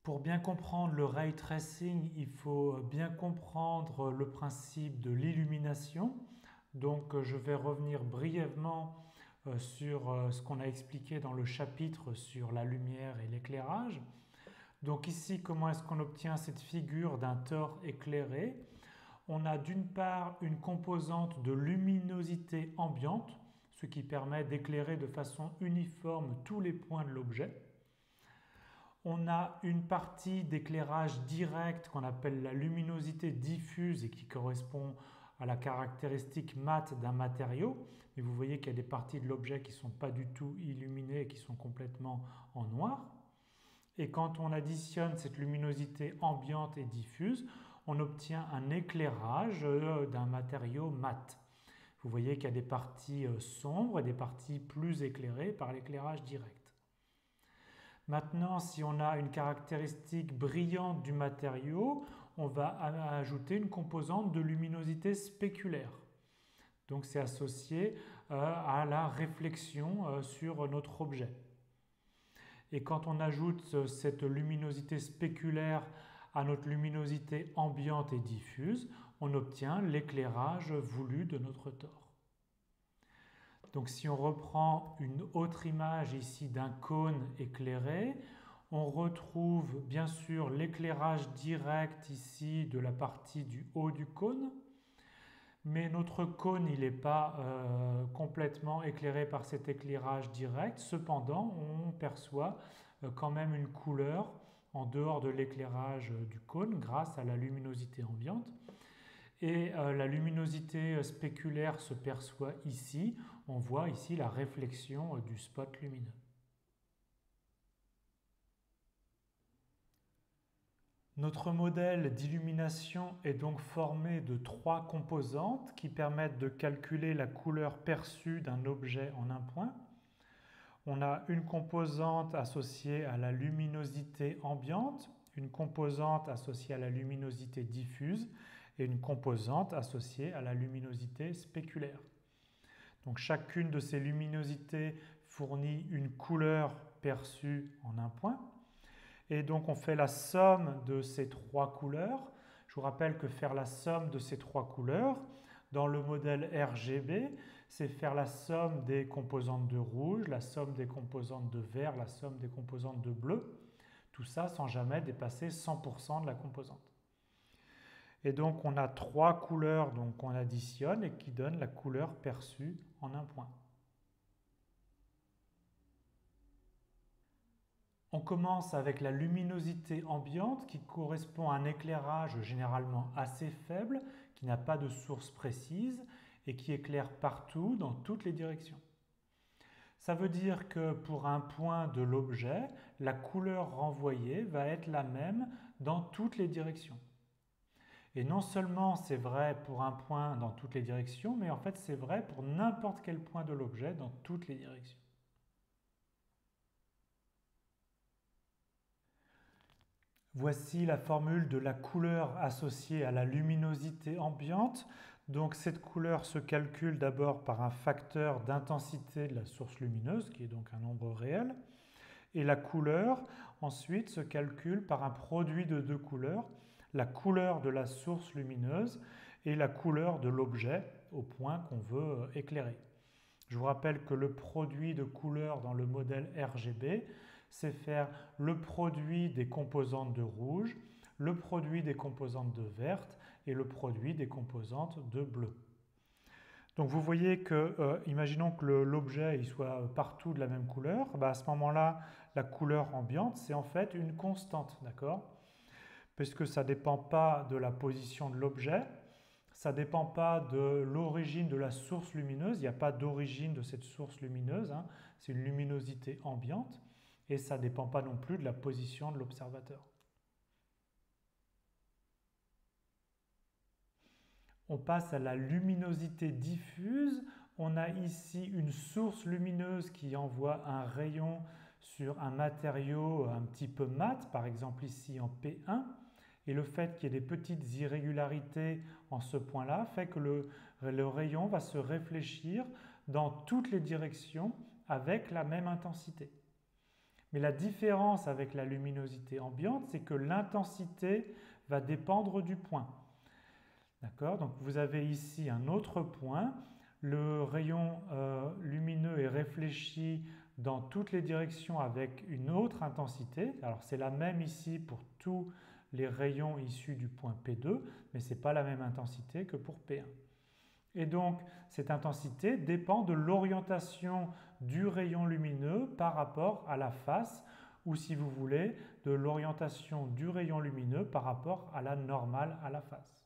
Pour bien comprendre le ray tracing, il faut bien comprendre le principe de l'illumination. Donc je vais revenir brièvement sur ce qu'on a expliqué dans le chapitre sur la lumière et l'éclairage. Donc ici, comment est-ce qu'on obtient cette figure d'un tore éclairé? On a d'une part une composante de luminosité ambiante, ce qui permet d'éclairer de façon uniforme tous les points de l'objet. On a une partie d'éclairage direct qu'on appelle la luminosité diffuse et qui correspond à la caractéristique mate d'un matériau. Mais vous voyez qu'il y a des parties de l'objet qui ne sont pas du tout illuminées et qui sont complètement en noir. Et quand on additionne cette luminosité ambiante et diffuse, on obtient un éclairage d'un matériau mat. Vous voyez qu'il y a des parties sombres et des parties plus éclairées par l'éclairage direct. Maintenant, si on a une caractéristique brillante du matériau, on va ajouter une composante de luminosité spéculaire. Donc c'est associé à la réflexion sur notre objet. Et quand on ajoute cette luminosité spéculaire à notre luminosité ambiante et diffuse, on obtient l'éclairage voulu de notre tore. Donc si on reprend une autre image ici d'un cône éclairé, on retrouve bien sûr l'éclairage direct ici de la partie du haut du cône, mais notre cône il n'est pas complètement éclairé par cet éclairage direct. Cependant, on perçoit quand même une couleur en dehors de l'éclairage du cône grâce à la luminosité ambiante. Et la luminosité spéculaire se perçoit ici. On voit ici la réflexion du spot lumineux. Notre modèle d'illumination est donc formé de trois composantes qui permettent de calculer la couleur perçue d'un objet en un point. On a une composante associée à la luminosité ambiante, une composante associée à la luminosité diffuse et une composante associée à la luminosité spéculaire. Donc chacune de ces luminosités fournit une couleur perçue en un point. Et donc on fait la somme de ces trois couleurs. Je vous rappelle que faire la somme de ces trois couleurs, dans le modèle RGB, c'est faire la somme des composantes de rouge, la somme des composantes de vert, la somme des composantes de bleu. Tout ça sans jamais dépasser 100% de la composante. Et donc on a trois couleurs qu'on additionne et qui donnent la couleur perçue en un point. On commence avec la luminosité ambiante qui correspond à un éclairage généralement assez faible, qui n'a pas de source précise et qui éclaire partout dans toutes les directions. Ça veut dire que pour un point de l'objet, la couleur renvoyée va être la même dans toutes les directions. Et non seulement c'est vrai pour un point dans toutes les directions, mais en fait c'est vrai pour n'importe quel point de l'objet dans toutes les directions. Voici la formule de la couleur associée à la luminosité ambiante. Donc cette couleur se calcule d'abord par un facteur d'intensité de la source lumineuse, qui est donc un nombre réel. Et la couleur, ensuite, se calcule par un produit de deux couleurs, la couleur de la source lumineuse et la couleur de l'objet au point qu'on veut éclairer. Je vous rappelle que le produit de couleurs dans le modèle RGB, c'est faire le produit des composantes de rouge, le produit des composantes de verte et le produit des composantes de bleu. Donc vous voyez que, imaginons que l'objet soit partout de la même couleur, à ce moment-là, la couleur ambiante, c'est en fait une constante, d'accord? Puisque ça ne dépend pas de la position de l'objet, ça ne dépend pas de l'origine de la source lumineuse, il n'y a pas d'origine de cette source lumineuse, c'est une luminosité ambiante, et ça ne dépend pas non plus de la position de l'observateur. On passe à la luminosité diffuse. On a ici une source lumineuse qui envoie un rayon sur un matériau un petit peu mat, par exemple ici en P1. Et le fait qu'il y ait des petites irrégularités en ce point-là fait que le rayon va se réfléchir dans toutes les directions avec la même intensité. Mais la différence avec la luminosité ambiante, c'est que l'intensité va dépendre du point. D'accord? Donc vous avez ici un autre point. Le rayon lumineux est réfléchi dans toutes les directions avec une autre intensité. Alors c'est la même ici pour tous les rayons issus du point P2, mais ce n'est pas la même intensité que pour P1. Et donc cette intensité dépend de l'orientation du rayon lumineux par rapport à la face, ou si vous voulez, de l'orientation du rayon lumineux par rapport à la normale à la face.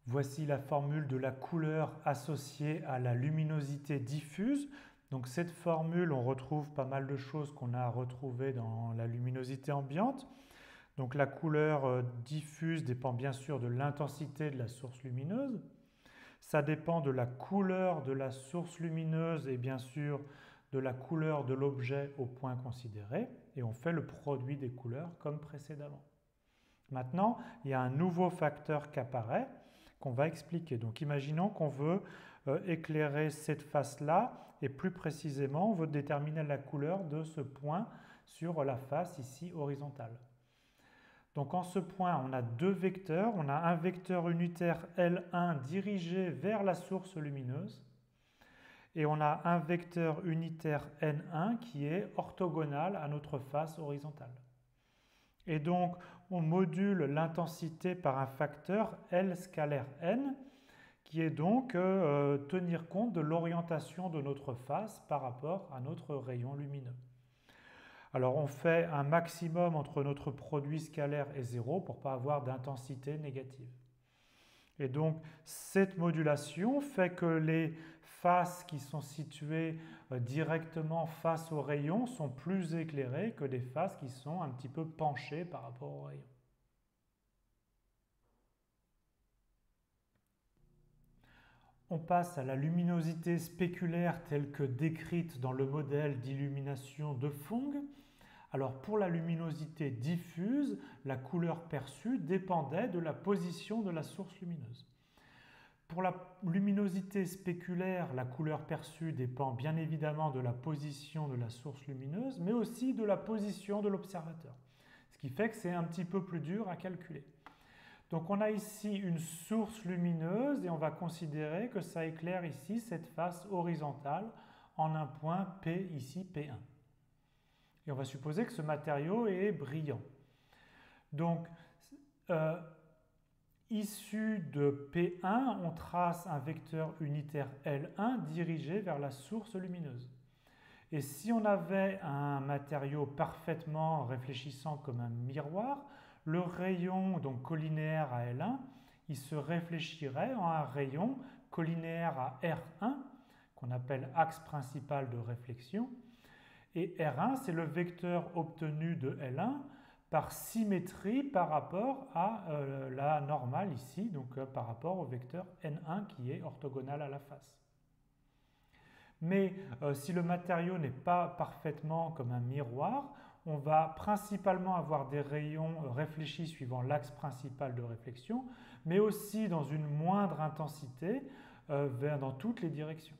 Voici la formule de la couleur associée à la luminosité diffuse. Donc cette formule, on retrouve pas mal de choses qu'on a retrouvées dans la luminosité ambiante. Donc la couleur diffuse dépend bien sûr de l'intensité de la source lumineuse. Ça dépend de la couleur de la source lumineuse et bien sûr de la couleur de l'objet au point considéré. Et on fait le produit des couleurs comme précédemment. Maintenant, il y a un nouveau facteur qui apparaît qu'on va expliquer. Donc imaginons qu'on veut éclairer cette face-là et plus précisément, on veut déterminer la couleur de ce point sur la face ici horizontale. Donc en ce point, on a deux vecteurs. On a un vecteur unitaire L1 dirigé vers la source lumineuse et on a un vecteur unitaire N1 qui est orthogonal à notre face horizontale. Et donc, on module l'intensité par un facteur L scalaire N, qui est donc tenir compte de l'orientation de notre face par rapport à notre rayon lumineux. Alors, on fait un maximum entre notre produit scalaire et 0 pour ne pas avoir d'intensité négative. Et donc, cette modulation fait que les faces qui sont situées directement face au rayon sont plus éclairées que les faces qui sont un petit peu penchées par rapport au rayon. On passe à la luminosité spéculaire telle que décrite dans le modèle d'illumination de Fong. Alors pour la luminosité diffuse, la couleur perçue dépendait de la position de la source lumineuse. Pour la luminosité spéculaire, la couleur perçue dépend bien évidemment de la position de la source lumineuse, mais aussi de la position de l'observateur. Ce qui fait que c'est un petit peu plus dur à calculer. Donc on a ici une source lumineuse et on va considérer que ça éclaire ici cette face horizontale en un point P, ici P1. Et on va supposer que ce matériau est brillant. Donc, issu de P1, on trace un vecteur unitaire L1 dirigé vers la source lumineuse. Et si on avait un matériau parfaitement réfléchissant comme un miroir, le rayon donc collinéaire à L1, il se réfléchirait en un rayon collinéaire à R1, qu'on appelle axe principal de réflexion. Et R1, c'est le vecteur obtenu de L1 par symétrie par rapport à la normale ici, donc par rapport au vecteur N1 qui est orthogonal à la face. Mais si le matériau n'est pas parfaitement comme un miroir, on va principalement avoir des rayons réfléchis suivant l'axe principal de réflexion, mais aussi dans une moindre intensité dans toutes les directions.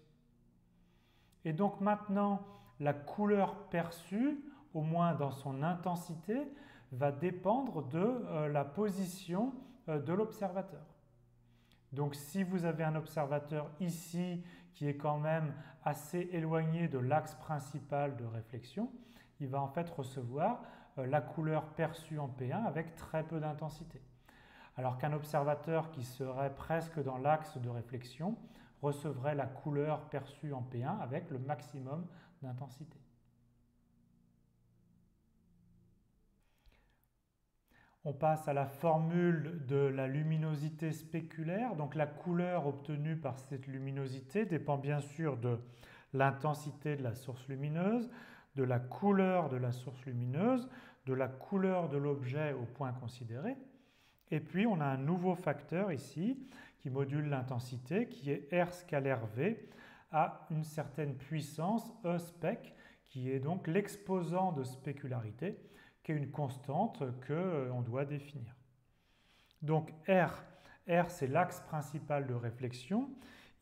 Et donc maintenant, la couleur perçue, au moins dans son intensité, va dépendre de la position de l'observateur. Donc si vous avez un observateur ici qui est quand même assez éloigné de l'axe principal de réflexion, il va en fait recevoir la couleur perçue en P1 avec très peu d'intensité. Alors qu'un observateur qui serait presque dans l'axe de réflexion recevrait la couleur perçue en P1 avec le maximum d'intensité. On passe à la formule de la luminosité spéculaire. Donc la couleur obtenue par cette luminosité dépend bien sûr de l'intensité de la source lumineuse, de la couleur de la source lumineuse, de la couleur de l'objet au point considéré. Et puis on a un nouveau facteur ici qui module l'intensité qui est R scalaire V à une certaine puissance E spec qui est donc l'exposant de spécularité qui est une constante qu'on doit définir. Donc R c'est l'axe principal de réflexion.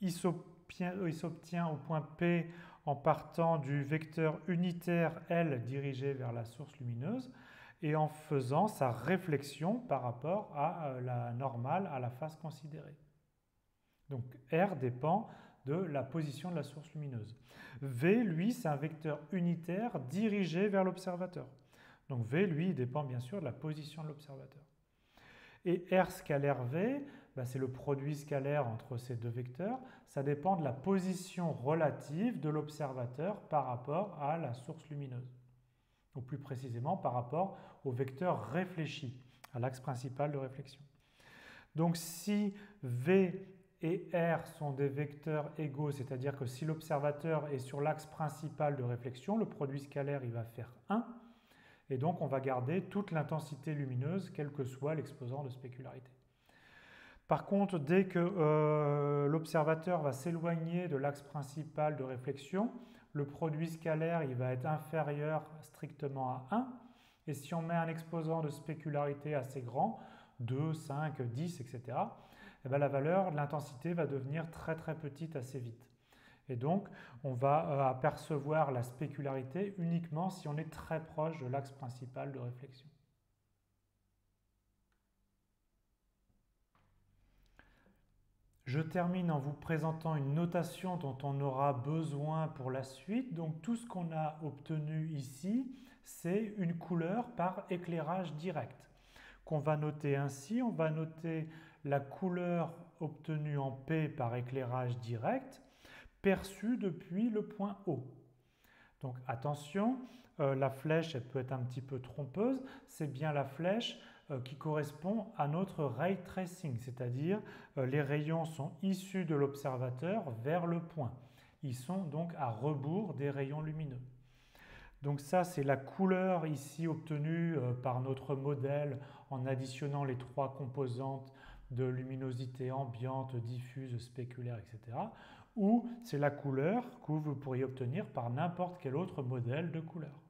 il s'obtient au point P en partant du vecteur unitaire L dirigé vers la source lumineuse et en faisant sa réflexion par rapport à la normale à la face considérée. Donc R dépend de la position de la source lumineuse. V, lui, c'est un vecteur unitaire dirigé vers l'observateur. Donc V, lui, dépend bien sûr de la position de l'observateur. Et R scalaire V, c'est le produit scalaire entre ces deux vecteurs. Ça dépend de la position relative de l'observateur par rapport à la source lumineuse. Ou plus précisément par rapport au vecteur réfléchi, à l'axe principal de réflexion. Donc si V et R sont des vecteurs égaux, c'est-à-dire que si l'observateur est sur l'axe principal de réflexion, le produit scalaire il va faire 1, et donc on va garder toute l'intensité lumineuse, quel que soit l'exposant de spécularité. Par contre, dès que l'observateur va s'éloigner de l'axe principal de réflexion, le produit scalaire il va être inférieur strictement à 1, et si on met un exposant de spécularité assez grand, 2, 5, 10, etc., et la valeur de l'intensité va devenir très très petite assez vite. Et donc, on va apercevoir la spécularité uniquement si on est très proche de l'axe principal de réflexion. Je termine en vous présentant une notation dont on aura besoin pour la suite. Donc, tout ce qu'on a obtenu ici, c'est une couleur par éclairage direct, qu'on va noter ainsi. On va noter la couleur obtenue en P par éclairage direct, perçue depuis le point O. Donc attention, la flèche elle peut être un petit peu trompeuse, c'est bien la flèche qui correspond à notre ray tracing, c'est-à-dire les rayons sont issus de l'observateur vers le point. Ils sont donc à rebours des rayons lumineux. Donc ça, c'est la couleur ici obtenue par notre modèle en additionnant les trois composantes de luminosité ambiante, diffuse, spéculaire, etc. Ou c'est la couleur que vous pourriez obtenir par n'importe quel autre modèle de couleur.